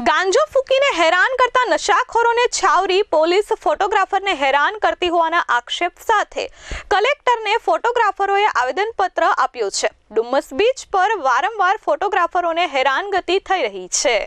ગાંજો ફૂંકીને હેરાન કરતા નશાખોરોને છાવરી પોલીસ ફોટોગ્રાફરને હેરાન કરતી હોવાના આક્ષેપ સાથે કલેક્ટરને ફોટોગ્રાફરોએ આવેદનપત્ર આપ્યું છે। ડુમ્મસ બીચ પર વારંવાર ફોટોગ્રાફરોને હેરાનગતિ થઈ રહી છે।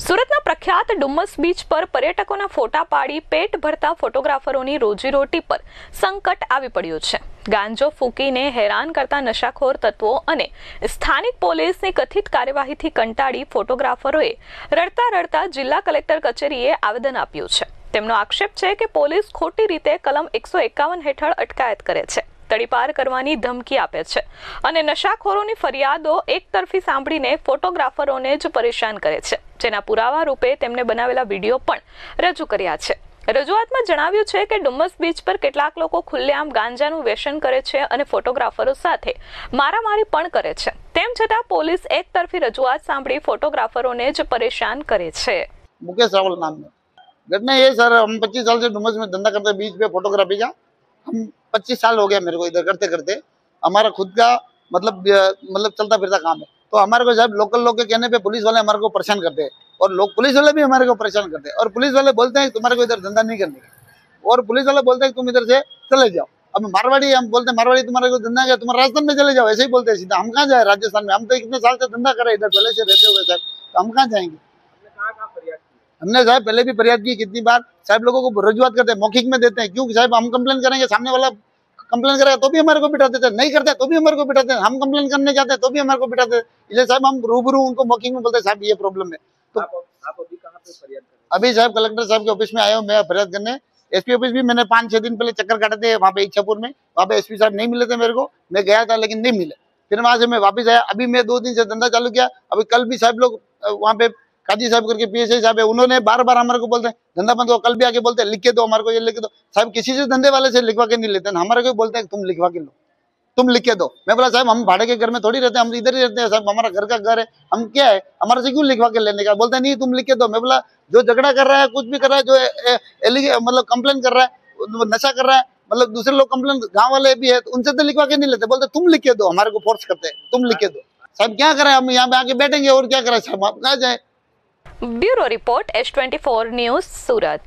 સુરતના પ્રખ્યાત ડુમ્મસ બીચ પર પર્યટકોના ફોટા પાડી પેટ ભરતા ફોટોગ્રાફરોની રોજીરોટી પર સંકટ આવી પડ્યું છે। ગાંજો ફૂંકીને હેરાન કરતા નશાખોર તત્વો અને સ્થાનિક પોલીસની કથિત કાર્યવાહીથી કંટાળી ફોટોગ્રાફરોએ રડતા રડતા જિલ્લા કલેક્ટર કચેરીએ આવેદન આપ્યું છે। તેમનો આક્ષેપ છે કે પોલીસ ખોટી રીતે કલમ 151 હેઠળ અટકાયત કરે છે, તડીપાર કરવાની ધમકી આપે છે અને નશાખોરોની ફરિયાદો એકતરફી સાંભળીને ફોટોગ્રાફરોને જ પરેશાન કરે છે, જેના પુરાવા રૂપે તેમને બનાવેલા વિડીયો પણ રજૂ કર્યા છે। રજૂઆતમાં જણાવ્યું છે કે ડુમ્મસ બીચ પર કેટલાક લોકો ખુલ્લેઆમ ગાંજાનું વ્યસન કરે છે અને ફોટોગ્રાફરો સાથે મારામારી પણ કરે છે। તેમ છતાં પોલીસ એકતરફી રજૂઆત સાંભળી ફોટોગ્राफरों જ परेशान करे છે। मुकेश रावल नाम है। घटना ये सर, हम 25 साल से डुम्मस में धंधा करते हैं बीच पे फोटोग्राफी का। हम 25 साल हो गया मेरे को इधर करते करते। हमारा खुद का मतलब चलता फिरता काम है। तो हमारे को साहब लोकल लोग के कहने पे पुलिस वाले हमारे को परेशान करते हैं और लोग पुलिस वाले भी हमारे को परेशान करते हैं। और पुलिस वाले बोलते हैं तुम्हारे को इधर धंधा नहीं करने का, और पुलिस वाले बोलते हैं तुम इधर से चले जाओ। अब मारवाड़ी हम बोलते हैं मारवाड़ी तुम्हारे को धंधा क्या, तुम्हारे राजस्थान में चले जाओ, ऐसे ही बोलते हैं सीधा। हम कहाँ जाए राजस्थान में, हम तो इतने साल से धंधा कर रहे हैं इधर पहले से रहते हुए साहब, तो हम कहाँ जाएंगे। हमने साहब पहले भी फरियाद की कितनी बार, साहब लोगों को रजूआत करते हैं, मौखिक में देते हैं। क्योंकि साहब हम कंप्लेन करेंगे, सामने वाला कंप्लेन करेगा तो भी हमारे को बिठा देते हैं, नहीं करते तो भी हमारे को बिठाते हैं, हम कंप्लेन करने जाते हैं तो भी हमारे को बिठाते हैं। इसलिए साहब हम रूबरू उनको मौखिक में बोलते हैं साहब ये प्रॉब्लम है। तो आप अभी कहाँ पे फरियाद कर रहे हैं? अभी साहब कलेक्टर साहब के ऑफिस में आया हूँ मैं फरियाद करने। एसपी ऑफिस भी मैंने 5-6 दिन पहले चक्कर काटे थे वहाँ पे इच्छापुर में, वहाँ पे एसपी साहब नहीं मिले थे मेरे को, मैं गया था लेकिन नहीं मिले। फिर वहां से मैं वापस आया, अभी मैं 2 दिन से धंधा चालू किया। अभी कल भी साहब लोग वहाँ पे काजी साहब करके पीएसआई साहब है, उन्होंने बार-बार हमारे को बोलते हैं धंधा बंद हो, कल भी आके बोलते हैं लिख के दो हमारे को, ये लिख के दो। साहब किसी से धंधे वाले से लिखवा के नहीं लेते हैं, हमारे को बोलते हैं तुम लिखवा के लो, तुम लिख के दो। मैं बोला साहब हम भाड़े के घर में थोड़ी रहते हैं, हम इधर ही रहते हैं साहब, हमारा घर का घर है, हम क्या है हमारे से क्यों लिखवा के लेने का। बोलते नहीं तुम लिख के दो। मैं बोला जो झगड़ा कर रहा है, कुछ भी कर रहा है, जो मतलब कंप्लेन कर रहा है, नशा कर रहा है, मतलब दूसरे लोग कंप्लेन गाँव वाले भी है, तो उनसे तो लिखवा के नहीं लेते। बोलते तुम लिख के दो, हमारे को फोर्स करते हैं तुम लिख के दो। साहब क्या करें, हम यहाँ पे आके बैठेंगे और क्या करें साहब, आप कहाँ जाए। ब्यूरो रिपोर्ट H24 न्यूज़ सूरत।